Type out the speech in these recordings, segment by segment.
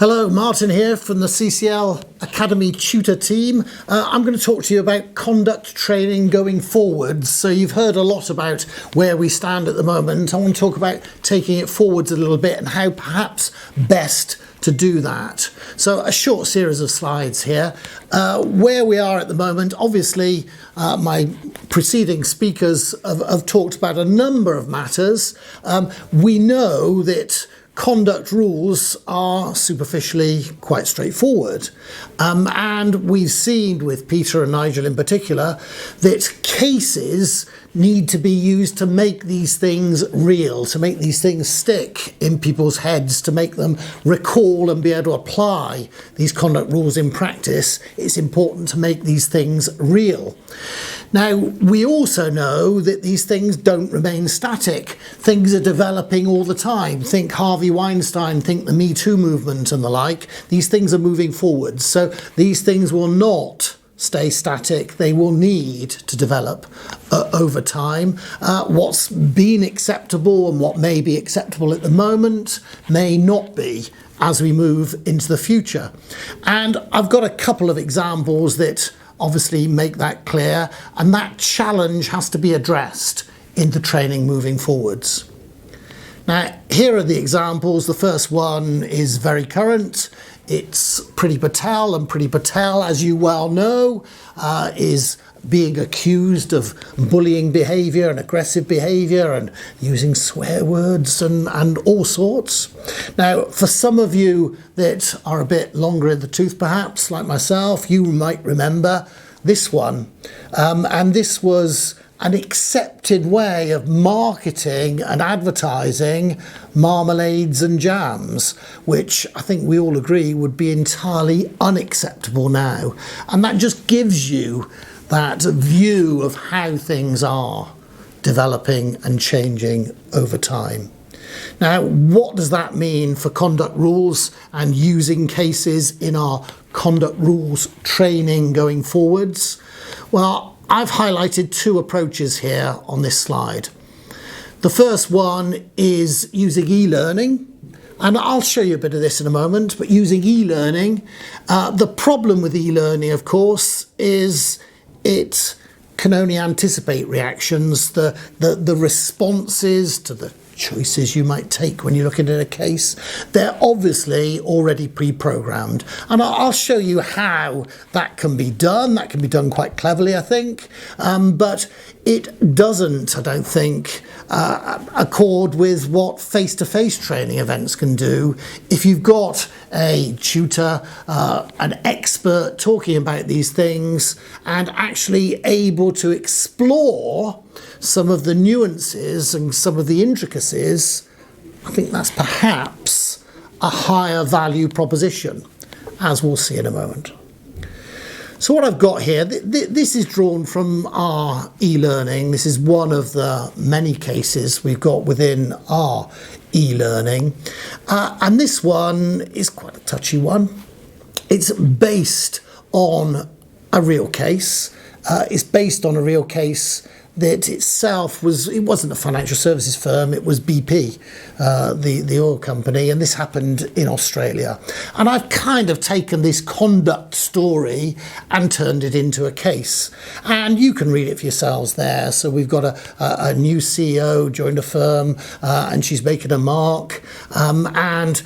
Hello, Martin here from the CCL Academy tutor team. I'm going to talk to you about conduct training going forwards. So you've heard a lot about where we stand at the moment. I want to talk about taking it forwards a little bit and how perhaps best to do that. So a short series of slides here. Where we are at the moment, obviously my preceding speakers have talked about a number of matters. We know that conduct rules are superficially quite straightforward. And we've seen with Peter and Nigel in particular that cases need to be used to make these things real, to make these things stick in people's heads, to make them recall and be able to apply these conduct rules in practice. It's important to make these things real. Now, we also know that these things don't remain static. Things are developing all the time. Think Harvey Weinstein, think the Me Too movement and the like. These things are moving forward. So these things will not stay static. They will need to develop over time. What's been acceptable and what may be acceptable at the moment may not be as we move into the future. And I've got a couple of examples that obviously make that clear, and that challenge has to be addressed in the training moving forwards. Now, here are the examples. The first one is very current. It's Priti Patel, and Priti Patel, as you well know, is being accused of bullying behaviour and aggressive behaviour and using swear words and all sorts. Now, for some of you that are a bit longer in the tooth perhaps, like myself, you might remember this one. And this was an accepted way of marketing and advertising marmalades and jams, which I think we all agree would be entirely unacceptable now. And that just gives you that view of how things are developing and changing over time. Now, what does that mean for conduct rules and using cases in our conduct rules training going forwards? Well, I've highlighted two approaches here on this slide. The first one is using e-learning, and I'll show you a bit of this in a moment, but using e-learning, the problem with e-learning, of course, is it can only anticipate reactions, the responses to the choices you might take when you're looking at a case. They're obviously already pre-programmed, and I'll show you how that can be done. That can be done quite cleverly, I think, but it doesn't, I don't think, accord with what face-to-face training events can do. If you've got a tutor, an expert talking about these things and actually able to explore some of the nuances and some of the intricacies, I think that's perhaps a higher value proposition, as we'll see in a moment. So what I've got here, this is drawn from our e-learning. This is one of the many cases we've got within our e-learning. And this one is quite a touchy one. It's based on a real case. It's based on a real case that itself it wasn't a financial services firm, it was BP, the oil company, and this happened in Australia. And I've kind of taken this conduct story and turned it into a case. And you can read it for yourselves there. So we've got a new CEO joined a firm, and she's making a mark, and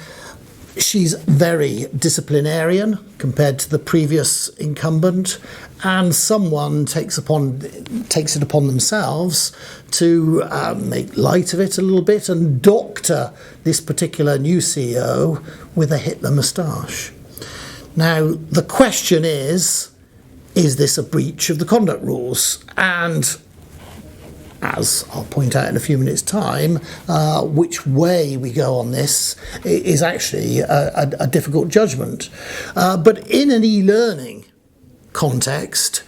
she's very disciplinarian compared to the previous incumbent, and someone takes it upon themselves to make light of it a little bit and doctor this particular new CEO with a Hitler moustache. Now, the question is this a breach of the conduct rules? And as I'll point out in a few minutes' time, which way we go on this is actually a difficult judgment. But in an e-learning context,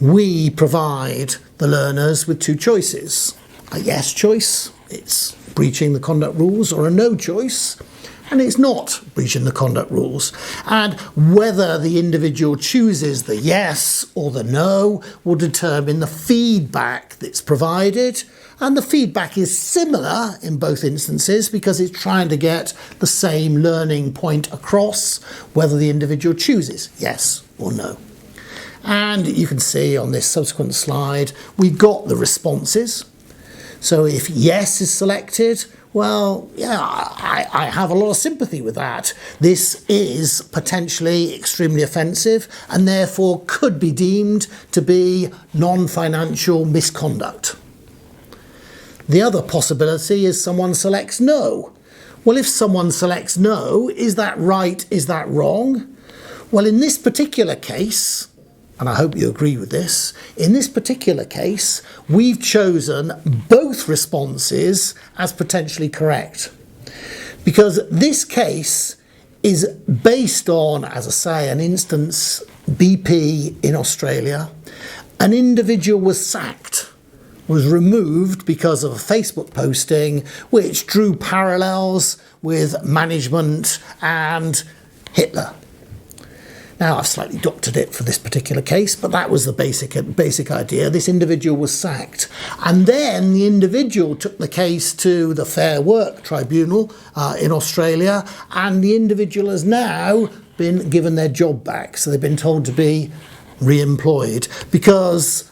we provide the learners with two choices. A yes choice, it's breaching the conduct rules, or a no choice, and it's not breaching the conduct rules. And whether the individual chooses the yes or the no will determine the feedback that's provided And the feedback is similar in both instances because it's trying to get the same learning point across, whether the individual chooses yes or no. And you can see on this subsequent slide, we've got the responses. So if yes is selected, well, yeah, I have a lot of sympathy with that. This is potentially extremely offensive and therefore could be deemed to be non-financial misconduct. The other possibility is someone selects no. Well, if someone selects no, is that right? Is that wrong? Well, in this particular case, and I hope you agree with this, in this particular case, we've chosen both responses as potentially correct. Because this case is based on, as I say, an instance BP in Australia. An individual was sacked, was removed because of a Facebook posting which drew parallels with management and Hitler. Now, I've slightly doctored it for this particular case, but that was the basic idea. This individual was sacked. And then the individual took the case to the Fair Work Tribunal in Australia, and the individual has now been given their job back. So they've been told to be re-employed because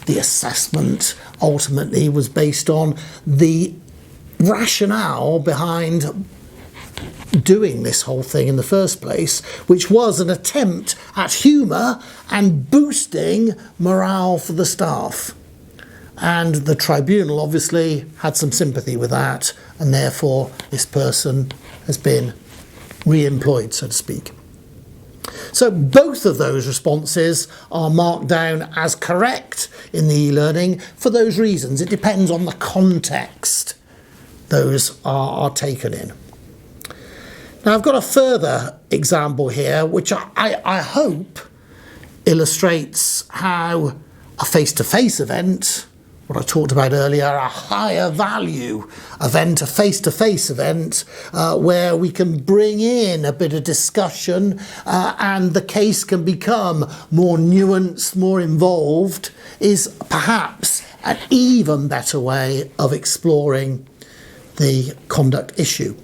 the assessment ultimately was based on the rationale behind doing this whole thing in the first place, which was an attempt at humour and boosting morale for the staff. And the tribunal obviously had some sympathy with that, and therefore this person has been re-employed, so to speak. So both of those responses are marked down as correct in the e-learning for those reasons. It depends on the context those are taken in. Now, I've got a further example here, which I hope illustrates how a face-to-face event, what I talked about earlier, a higher value event, a face-to-face event, where we can bring in a bit of discussion and the case can become more nuanced, more involved, is perhaps an even better way of exploring the conduct issue.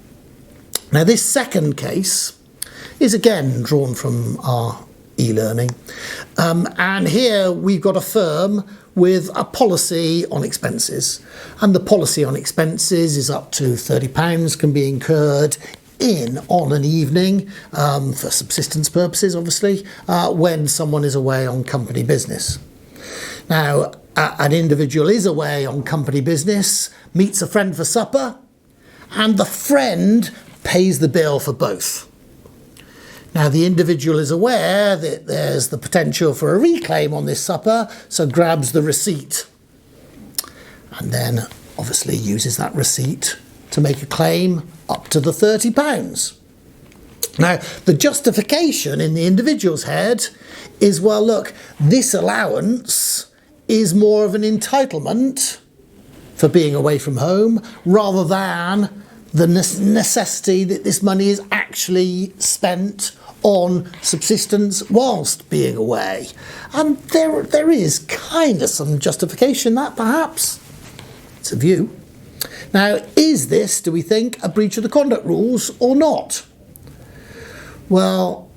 Now, this second case is again drawn from our e-learning. And here we've got a firm with a policy on expenses. And the policy on expenses is up to £30 can be incurred on an evening for subsistence purposes, obviously, when someone is away on company business. Now, an individual is away on company business, meets a friend for supper, and the friend pays the bill for both. Now, the individual is aware that there's the potential for a reclaim on this supper, so grabs the receipt and then obviously uses that receipt to make a claim up to the £30. Now, the justification in the individual's head is, well, look, this allowance is more of an entitlement for being away from home rather than the necessity that this money is actually spent on subsistence whilst being away. And there is kind of some justification in that, perhaps. It's a view. Now, is this, do we think, a breach of the conduct rules or not? Well,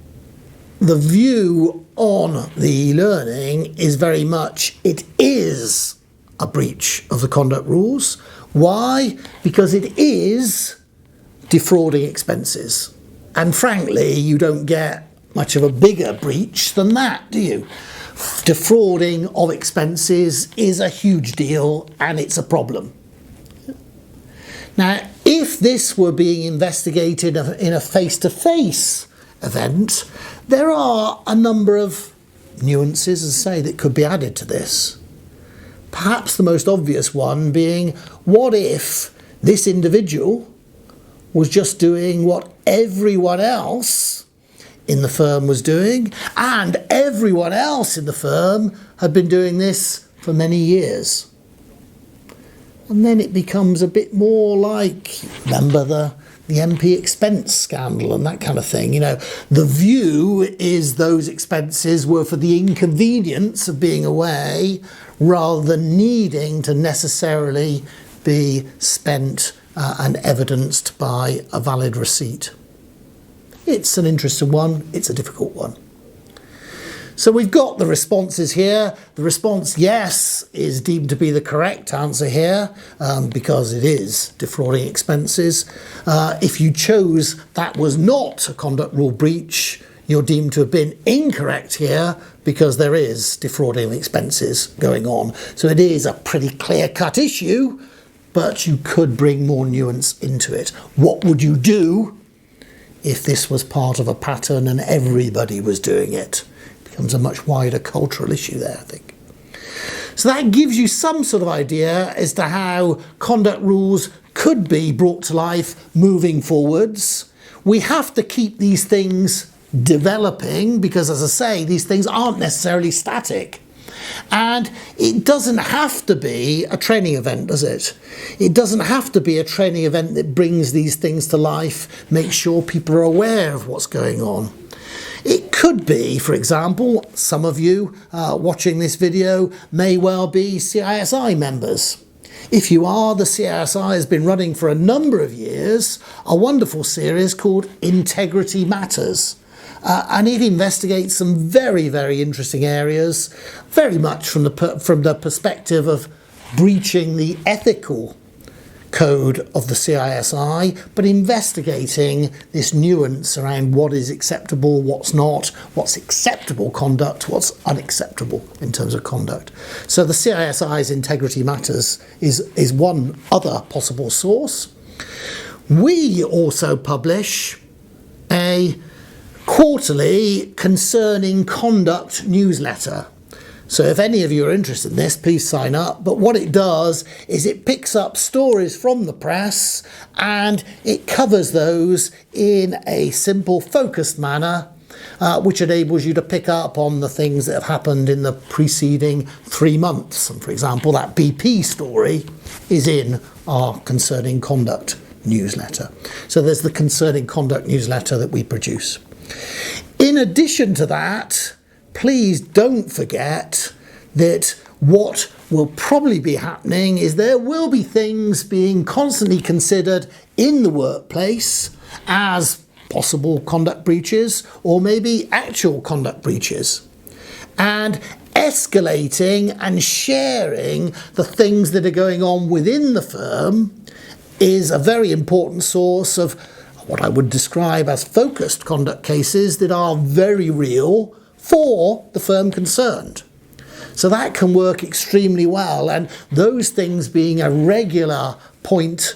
the view on the learning is very much it is a breach of the conduct rules. Why? Because it is defrauding expenses. And frankly, you don't get much of a bigger breach than that, do you? Defrauding of expenses is a huge deal and it's a problem. Now, if this were being investigated in a face-to-face event, there are a number of nuances, as I say, that could be added to this. Perhaps the most obvious one being, what if this individual was just doing what everyone else in the firm was doing, and everyone else in the firm had been doing this for many years? And then it becomes a bit more like, remember the the MP expense scandal and that kind of thing. You know, the view is those expenses were for the inconvenience of being away rather than needing to necessarily be spent and evidenced by a valid receipt. It's an interesting one, it's a difficult one. So we've got the responses here. The response yes is deemed to be the correct answer here because it is defrauding expenses. If you chose that was not a conduct rule breach, you're deemed to have been incorrect here because there is defrauding expenses going on. So it is a pretty clear-cut issue, but you could bring more nuance into it. What would you do if this was part of a pattern and everybody was doing it? Becomes a much wider cultural issue there, I think. So that gives you some sort of idea as to how conduct rules could be brought to life moving forwards. We have to keep these things developing because, as I say, these things aren't necessarily static. And it doesn't have to be a training event, does it? It doesn't have to be a training event that brings these things to life, makes sure people are aware of what's going on. It could be, for example, some of you watching this video may well be CISI members. If you are, the CISI has been running for a number of years a wonderful series called Integrity Matters. And it investigates some very, very interesting areas, very much from the perspective of breaching the ethical code of the CISI, but investigating this nuance around what is acceptable, what's not, what's acceptable conduct, what's unacceptable in terms of conduct. So the CISI's Integrity Matters is one other possible source. We also publish a quarterly concerning conduct newsletter. So if any of you are interested in this, please sign up. But what it does is it picks up stories from the press and it covers those in a simple, focused manner, which enables you to pick up on the things that have happened in the preceding 3 months. And for example, that BP story is in our Concerning Conduct newsletter. So there's the Concerning Conduct newsletter that we produce. In addition to that, please don't forget that what will probably be happening is there will be things being constantly considered in the workplace as possible conduct breaches or maybe actual conduct breaches. And escalating and sharing the things that are going on within the firm is a very important source of what I would describe as focused conduct cases that are very real for the firm concerned. So that can work extremely well, and those things being a regular point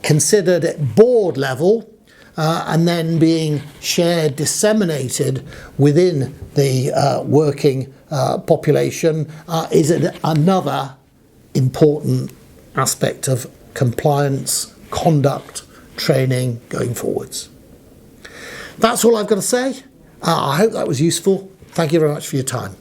considered at board level and then being shared, disseminated within the working population is another important aspect of compliance, conduct, training going forwards. That's all I've got to say. I hope that was useful. Thank you very much for your time.